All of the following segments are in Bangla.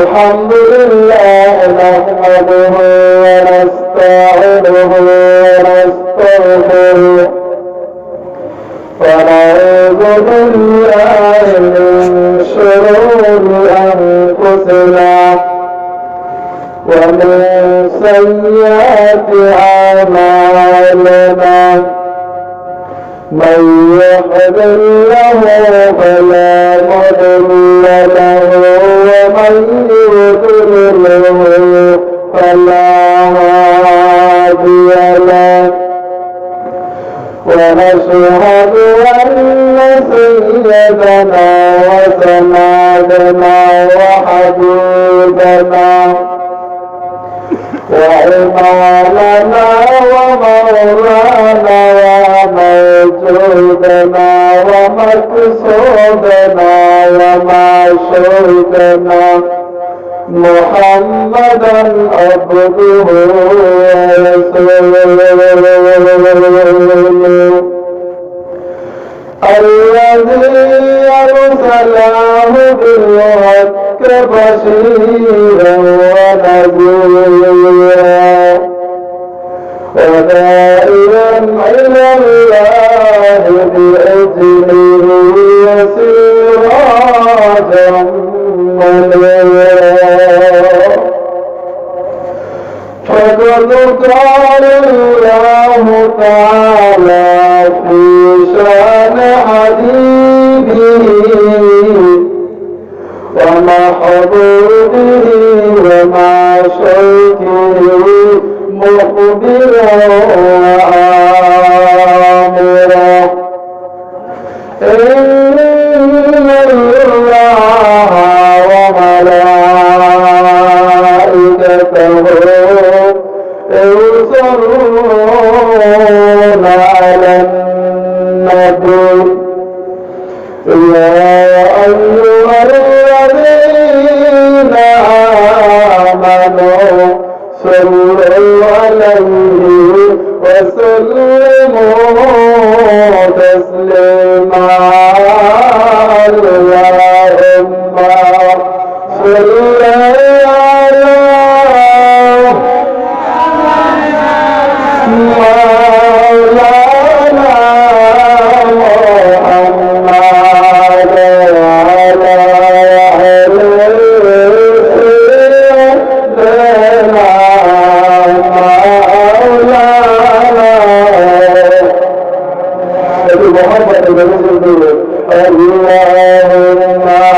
الحمد لله نحمده ونستعينه ونستغفره ونعوذ بالله من شرور أنفسنا ومن سيئات أعمالنا من يهد الله فلا مضل له ومن يضلله فلا هادي له ونشهد أن سيدنا وسندنا وحبيبنا وإمامنا ومولانا وموجودنا ومقصودنا ومعشوقنا محمدا عبده ورسوله الذي أرسله بالحق بشيرا ونذيرا وداعيا إلى الله بإذنه وسراجا منيرا فقد قال الله تعالى في شأن حبيبه ومحبوبه ومعشوقه مخبرا وآمرا إن الله وملائكته يصلون على النبي يا أيها الذين آمنوا صلوا عليه وسلموا تسليما اللهم صل على مولانا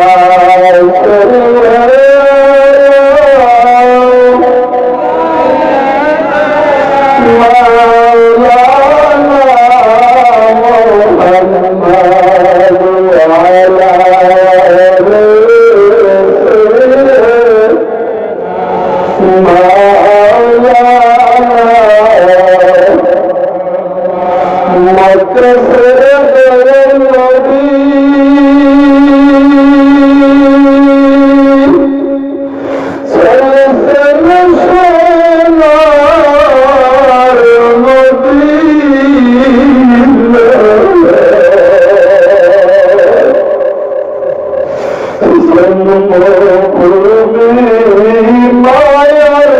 محمد وعلى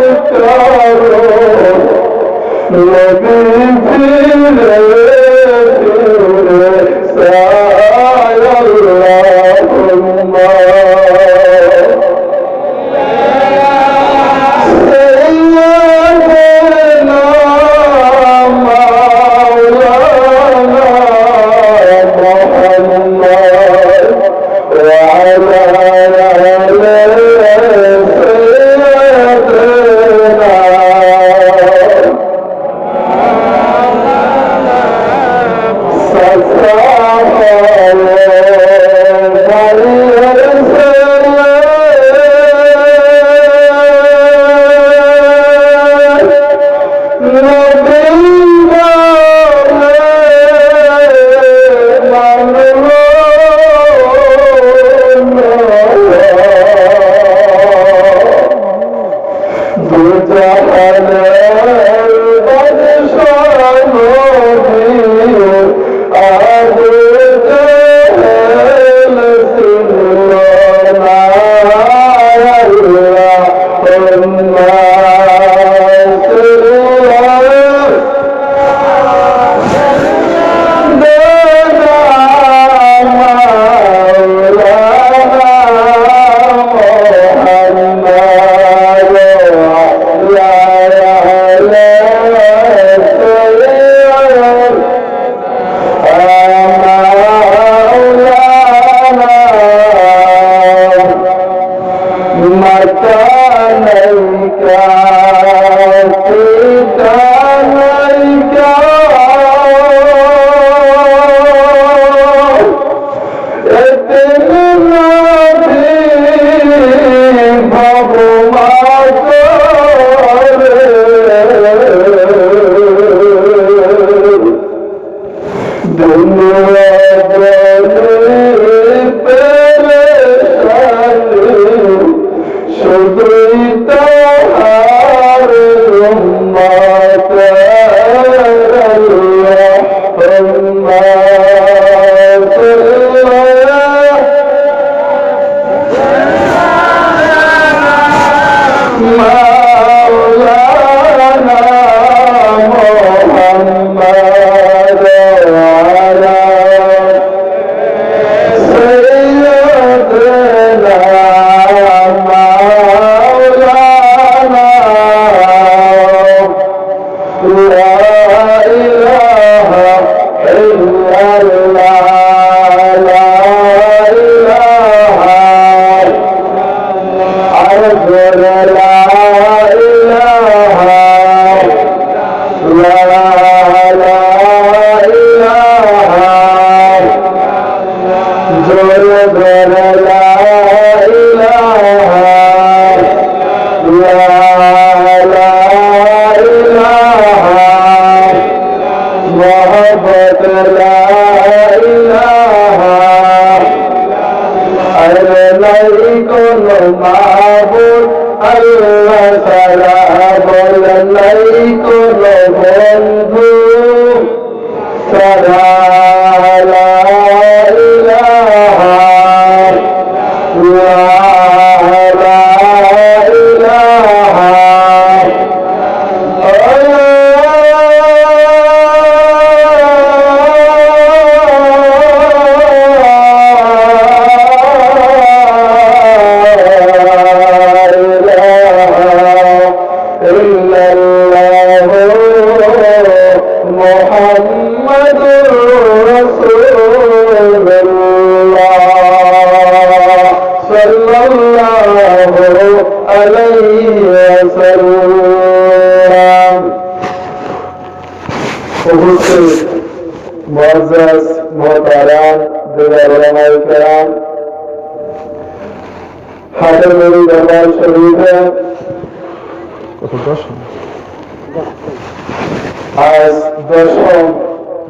আজ দশম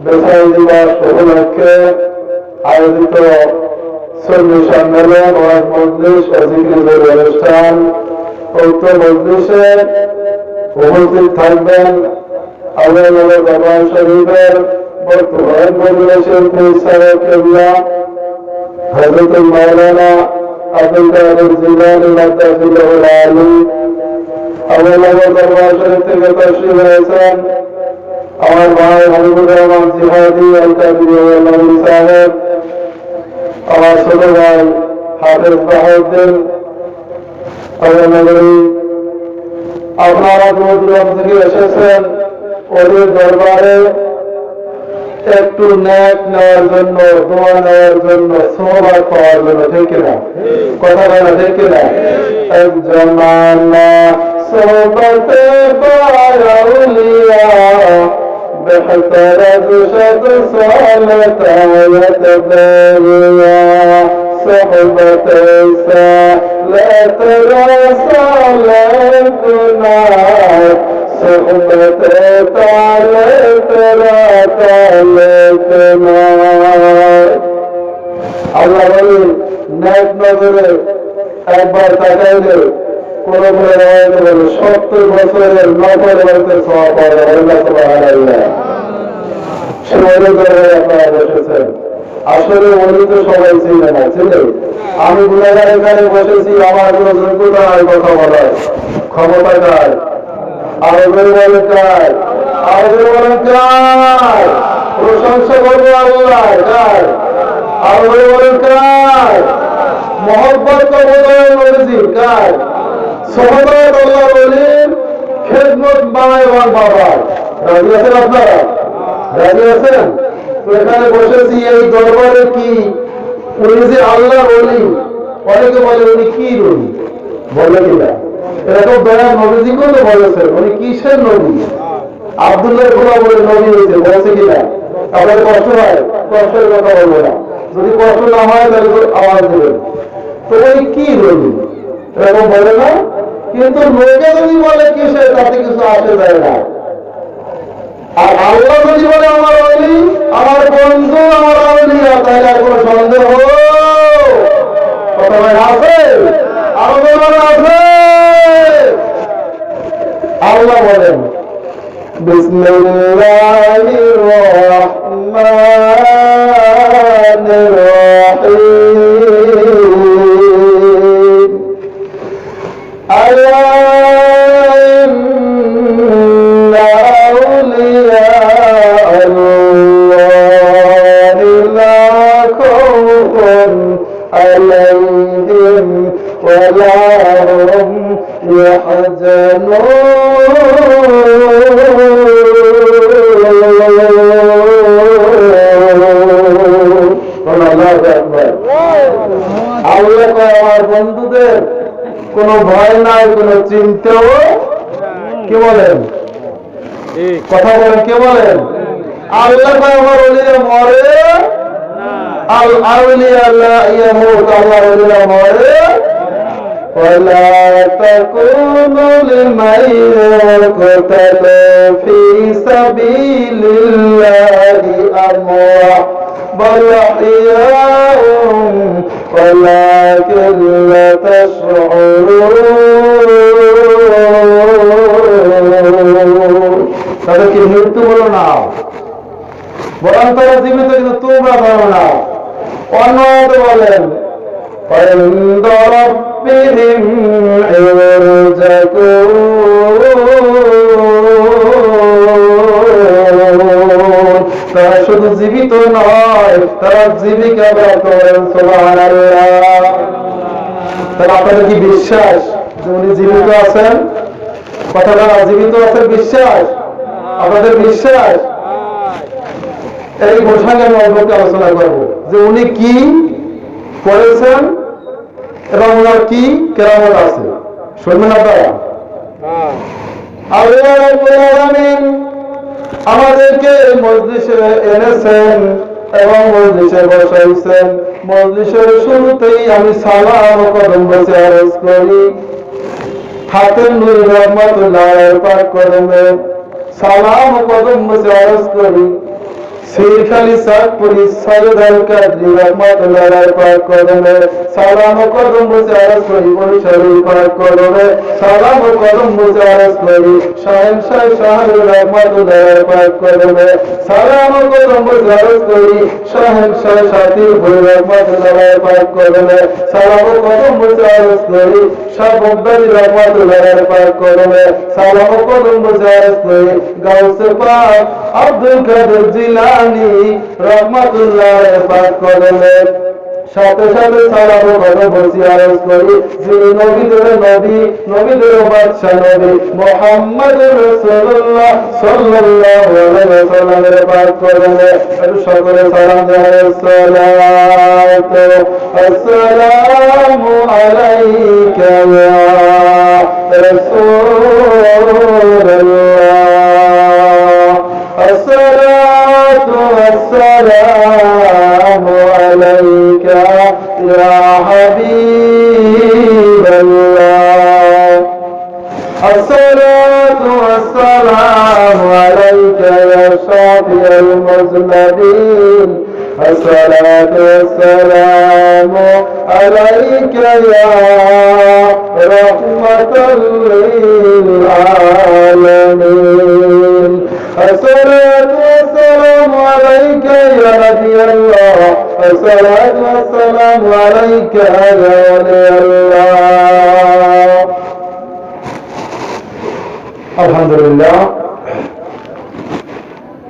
বেসাই দিবস উপলক্ষে আয়োজিত সুন্নি সম্মেলন ও মজলিস ও জিকিরের অনুষ্ঠান। উক্ত মজলিসে উপস্থিত থাকবেন আল্লাহ দরবার শরীফের বর্তমান মজলিসের পরিচালক কেবলা হযরত মাওলানা আব্দুল কাদের জিলানী মাদ্দাতুল আলী। আল্লাহ দরবার শরীফ থেকে তাশরীফ হয়েছেন আমার ভাই হাবিবুর রহমান জিহাদি আল-কাবীর সাহেব, আমার ছোট ভাই হাফেজ বাহাউদ্দিন। আপনারা দূর থেকে এসেছেন ওদের দরবারে একটু ন্যাক নেওয়ার জন্য, দোয়া নেওয়ার জন্য, সোহবত পাওয়ার জন্য, ঠিক কিনা? কথা বলা ঠিক কিনা? এক জমানা সোহবতে বাউলিয়া বেহতর দুশদ সালাত বারিয়া সোহবত সালাত রাসূলুল্লাহ সোহবত তালাত আল্লাহ বলেন ন্যাক নজরে একবার তাকাইলে কোন কোন 70 বছরের নফল বলতে সওয়াব পাওয়া আল্লাহ সুবহানাল্লাহ। আপনারা বসেছেন, আসলে উনি তো সবাই ছিল না, ছিল। আমি গুণাগার এখানে বসেছি, আমার কোন যোগ্যতা নাই কথা বলার, ক্ষমতা কার? আরো বলেন কার? আরো বলেন কার? প্রশংসা করবো আল্লাহ কার? আরো বলেন কার? মহব্বত করবো বলেছি কার? সহবত আল্লাহ বলেন খেদমত মা এবং বাবার। রাজি আছেন আপনারা? রাজি আছেন? তো এখানে বসেছি এই দরবারে কি উনি যে আল্লাহ বলি, অনেকে বলে উনি কি বলি, বলে কিনা? এরকম বয়ান নবীজিকেও তো বলেছেন, উনি কিসের নবী? আব্দুল্লাহ খোলা বলে নবী হয়েছে, বলছে কিনা? আপনার কষ্ট হয়? কষ্টের কথা বলবো না, যদি কষ্ট না হয় তাহলে আওয়াজ দেবেন। তো উনি কি নবী এরকম বলে না, কিন্তু লোকে যদি বলে কিসে তাতে কিছু আসে যায় না। আর আল্লাহ যদি বলে আমার অলি, আমার বন্ধু, আমার আউলিয়া, তাহলে আর কোনো সন্দেহ কথা আছে? আছে? আল্লাহ বলেন বিসমিল্লাহির রহমানির রহিম আলা ইন্না আউলিয়া আল্লাহি লা খাউফুন আলাইহিম ওয়া লা হুম আল্লাহ আমার বন্ধুদের কোনো ভয় নাই, কোনো চিন্তাও। কি বলেন? কথা বলেন, কে বলেন? আল্লাহ আমার ওলিরা মরে আল আউলিয়া লা ইয়ামুত, আল্লাহ ওলিরা মরে। ولا تكونوا لمن يقتل في سبيل الله أموات بل أحياء ولكن لا تشعرون। তাদেরকে মৃত্যু বলো না, বরং তারা জীবিত, কিন্তু তোমরা ধরো না। অন্যতে বলেন عند ربهم يرزقون। তারা শুধু জীবিত নয়, তারা জীবিকা প্রাপ্ত করেন। সুবহানাল্লাহ। তাহলে আপনাদের কি বিশ্বাস যে উনি জীবিত আছেন? কথাটা জীবিত আছেন বিশ্বাস? আপনাদের বিশ্বাস? এই ঘোষণা আমি অল্পকে আলোচনা করব যে উনি কি করেছেন এবং ওনার কি কেরামত আছে। শুনবেন আপনারা? আল্লাহ রাব্বুল আলামিন আমাদেরকে মজলিসে এনেছেন এবং মজলিসে বসাইছেন। মজলিসের শুরুতেই আমি সালাম ও কদম বসে আরজ করি হাতের নূর রহমাতুল্লাহ পাক কদমে সালাম ও কদম বসে আরজ করি শেখালি সাতপুরি সৈয়দ আল কাদরি রহমাতুল্লাহ পাক কদমে সালাম ও কদম বসে আরজ করি বরিশালী পাক কদমে সালাম ও কদম বসে আরজ করি শাহেনশাহ শাহরুর রহমাতুল্লাহ পাক কদমে সালাম ও কদম বসে আরজ করি শাহেনশাহ শাতির ভুই রহমাতুল্লাহ পাক কদমে সালাম ও কদম বসে আরজ করি শাহ বগদাদি রহমাতুল্লাহ পাক কদমে সালাম ও কদম বসে আরজ করি গাউসে পাক আব্দুল কাদের জিলানী রহমাতুল্লাহ পাক কদমে সাথে সাথে সালাম ও কদম বসে আরজ করি যিনি নবীদের নবী, নবীদের বাদশা নবী মুহাম্মদ রাসূলুল্লাহ সাল্লাল্লাহু আলাইহি ওয়াসাল্লামের পাক কদমে সকলে সালাম জানাই। সালাতু আসসালামু আলাইকা ইয়া রাসূলুল্লাহ, আসসালাতু আসসালামু আলাইকা ইয়া হাবিবাল্লাহ, আসসালাতু আসসালামু আলাইকা ইয়া শাফিউল মুজনাবিন, আসসালাতু আসসালামু আলাইকা ইয়া রাহমাতাল লিল আলামিন, আসসালাতু আসসালামু আলাইকা ইয়া নাবিয়াল্লাহ, আসসালাতু আসসালামু আলাইকা ইয়া ওয়ালিয়াল্লাহ। আলহামদুলিল্লাহ।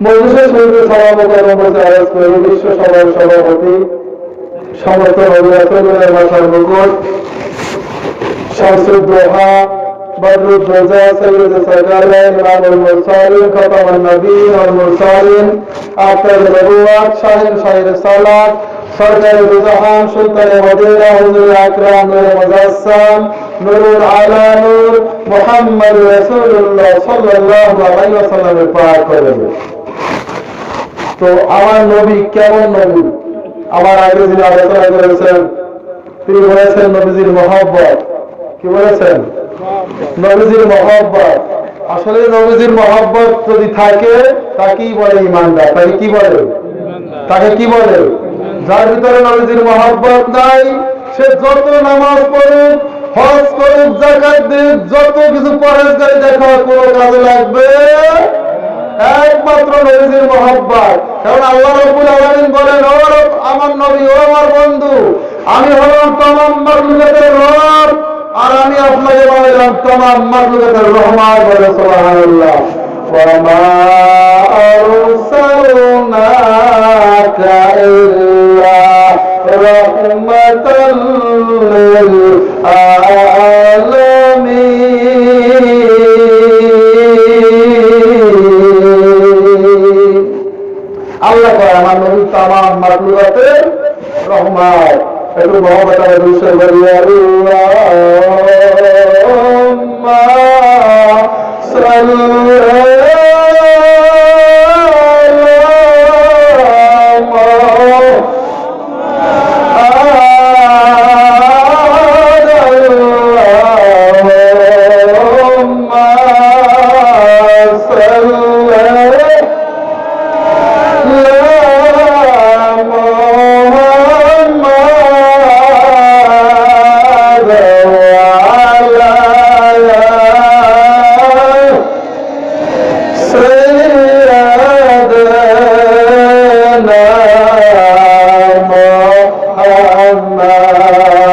মজলিসের শুরুতে সালাম ও কদম বসে আরজ করি বিশ্ব সভার সভাপতি সমস্ত নবী রাসূলের মাথার মুকুট শামসুদ দোহা বদরুদ দোজা সৈয়দ সরকারাইন ইমামুল মুরসালিন খাতামুন নবীয়্যিন ওয়াল মুরসালিন আফতাল নবুওয়াত শাহিন শাহির সালাত সরকারে দুজাহান সুলতানে মদিনা হুজুর আকরাম নূরে মুজাসসাম নূরুল আলা নূর মুহাম্মদ রাসূলুল্লাহ সাল্লাল্লাহু আলাইহি ওয়াসাল্লামের পাক কদমে। তো আমার নবী কেমন নবী? আমার আগে যিনি আলোচনা করেছেন তিনি বলেছেন নবীজির মহব্বত। কি বলেছেন? নবীজির মহব্বত। আসলে নবীজির মহব্বত যদি থাকে তাকেই বলে ঈমানদার। তাকে কি বলে? তাকে কি বলে? যার ভিতরে নবীজির মহব্বত নাই সে যত নামাজ পড়ুক, হজ করুক, যাকাত দিক, যত কিছু পরহেজগারি দেখা কোনো কাজে লাগবে একমাত্র নবীজির মহব্বত। কারণ আল্লাহ রাব্বুল আলামিন বলেন, ও আমার নবী, ও আমার বন্ধু, আমি হলাম তামাম মাখলুকাতের রব আর আমি আপনাকে বানাইলাম তামাম মাখলুকাতের রহমান। বলে সুবহানাল্লাহ। ওয়া মা আরসালনাকা ইল্লা রাহমাতাল লিল আলামিন। আল্লাহ কয় আমার নবী তামাম মাখলুকাতের রহমান। একটু মহব্বত আর দুশো বলি আল্লাহুম্মা সাল্লি আলা Allah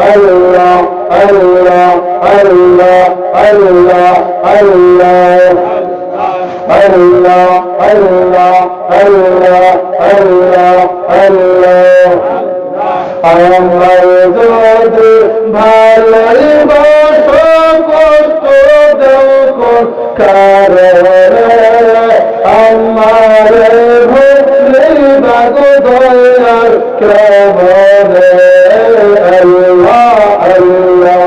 আল্লাহ আল্লাহ আল্লাহ আল্লাহ আল্লাহ আল্লাহ আল্লাহ আল্লাহ আল্লাহ আল্লাহ আমরা যদি ভালোবাসো কষ্ট দেও কোন কারণে আমার ভুলে বাগো দয়ার কেমনে আল্লাহ আল্লাহ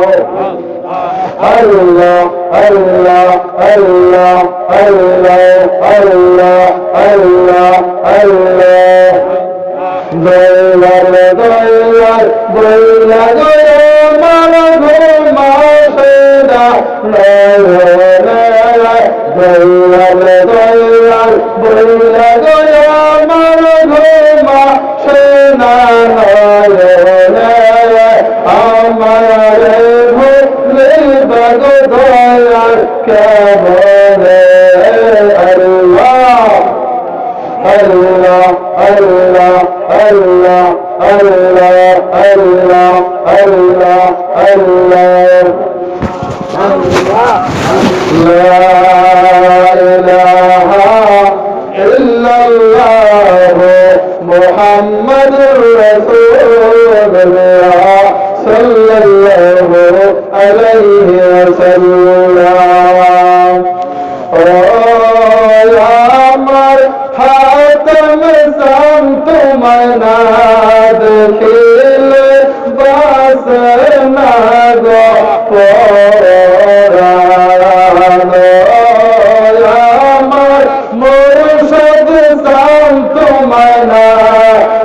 আল্লাহ আল্লাহ আল্লাহ আল্লাহ আল্লাহ আল্লাহ আল্লাহ দয়াল দয়াল বইলা দয়া মার ঘুমাসে না দয়াল দয়াল বইলা দয়া মার ঘুমাসে না আমার ভুলে বাগো দয়াল কেমনে আল্লাহ আল্লাহ আল্লাহ আল্লাহ আল্লাহ আল্লাহ আল্লাহ আল্লাহ লা ইলাহা ইল্লাল্লাহ মুহাম্মাদুর রাসূলুল্লাহ সাল্লাল্লাহু আলাইহি ওয়াসাল্লাম আমার হাতম সাম তোমায় না দেখিলে বাস না গো আমার মুর্শিদ সাম তোমায় না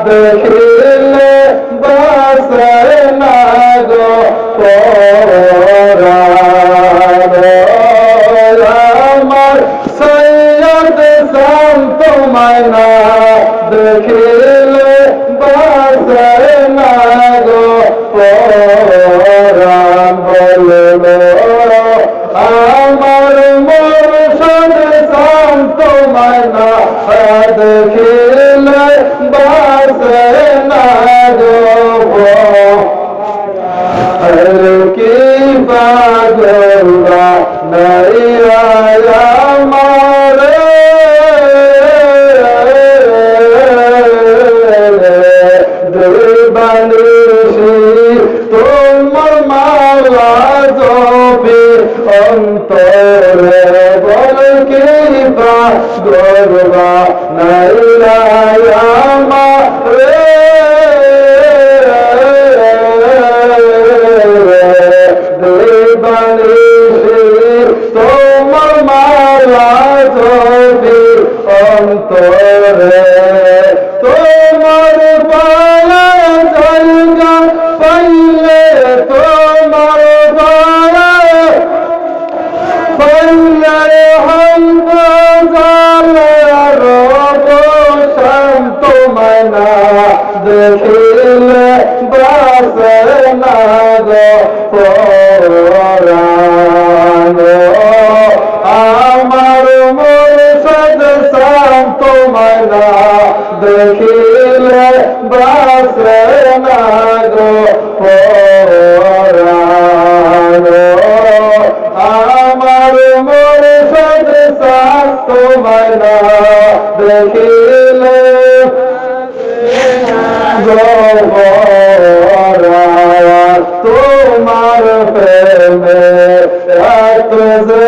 দেখিলে বাস না গো আমার সৈয়দ সাম তোমায় না দেখিলে বাস না গো পরাণ বলবো আমার মুর্শিদ সাম তোমায় না দেখিলে বাস না গো কি বাগলা নাইয়া আমার দুর্বানিসি তোমার মালা জপি অন্তরে বল কি বাগলা নাইয়া আমার তোমার মালা জপি অন্তরে তোমার পালা জায়গা পাইলে তোমার পালা পাইলে হন্ত জালার বসান তোমায় না দেখিলে বাস না গো পরাণ আমার মুর্শিদ সাম তোমায় না দেখিলে বাস না গো পরাণ আমার মুর্শিদ সাম তোমায় না দেখিলে তোমার প্রেমে এত যে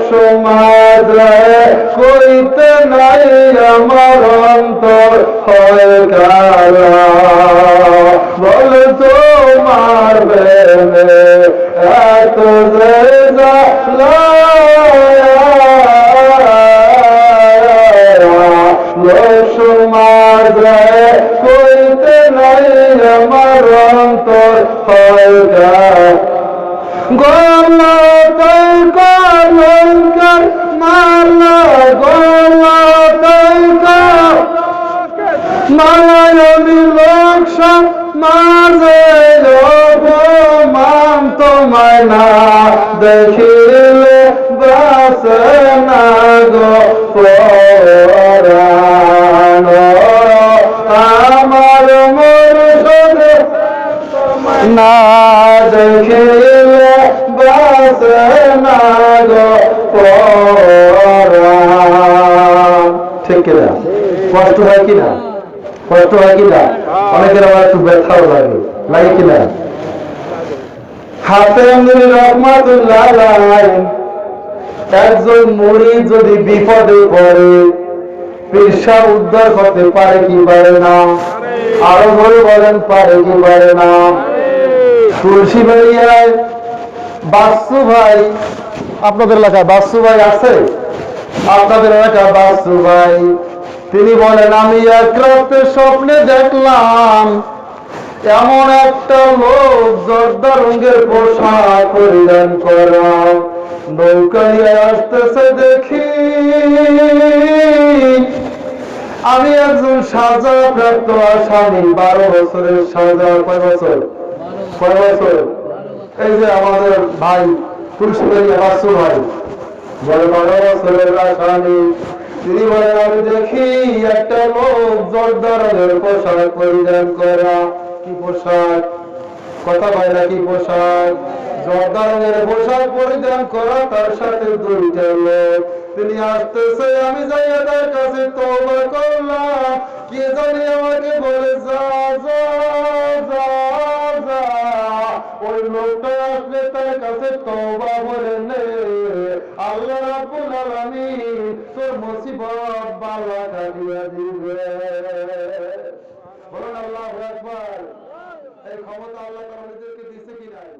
সমাজে কইতে নাই আমার অন্তর হয় কালা বল তোমার প্রেমে এত যে সমাজে কইতে নাই আমার অন্তর হয় গলাতেই কলঙ্কার মালা গলাতেই মালায়নি লোকসা মাঝে অপমান তোমায় না দেখিলে বাস না গো পরাণ কষ্ট হয় কিনা? কষ্ট হয় কিনা? অনেকের আবার একটু ব্যথাও লাগে, লাগে কিনা? হাতেম রহমাতুল্লাহ আলাইহি একজন মুরিদ যদি বিপদে পড়ে পেশা উদ্ধার করতে পারে কি পারে না? আরো ধরে বলেন, পারে কি পারে না? তুলসী বাড়িয়ায় বাসু ভাই, আপনাদের এলাকায় বাসু ভাই আছে? আপনাদের এলাকায় বাসু ভাই, তিনি বলেন আমি এক রাতে স্বপ্নে দেখলাম এমন একটা লোক জর্দা রঙের পোশাক পরিধান করা নৌকায় আসতেছে দেখি। আমি একজন সাজা প্রাপ্ত আসামি, 12 বছরের সাজা। কয় বছর? কয় বছর? এই যে আমাদের ভাই তুলসীবাড়ি বাসু ভাই বলে 12 বছরের আসামি। তিনি বলেন আমি দেখি একটা লোক জর্দা রঙের পোশাক পরিধান করা। কি পোশাক? কথা বলে না, কি পোশাক? জর্দা রঙের পোশাক পরিধান করা, তার সাথে 2টা লোক। তিনি আসতেছে, আমি যাই তার কাছে তওবা করলাম। কে জানি আমাকে বলে যা যা যা যা, ওই লোকটা আসলে তার কাছে তওবা বলে নে, আল্লাহ রাব্বুল আলামিন তোর মুসিবত বালা কাটিয়ে দিবে। বলুন আল্লাহু আকবার। এই ক্ষমতা আল্লাহ তাআলা নিজেকে দিয়েছে কি নাই?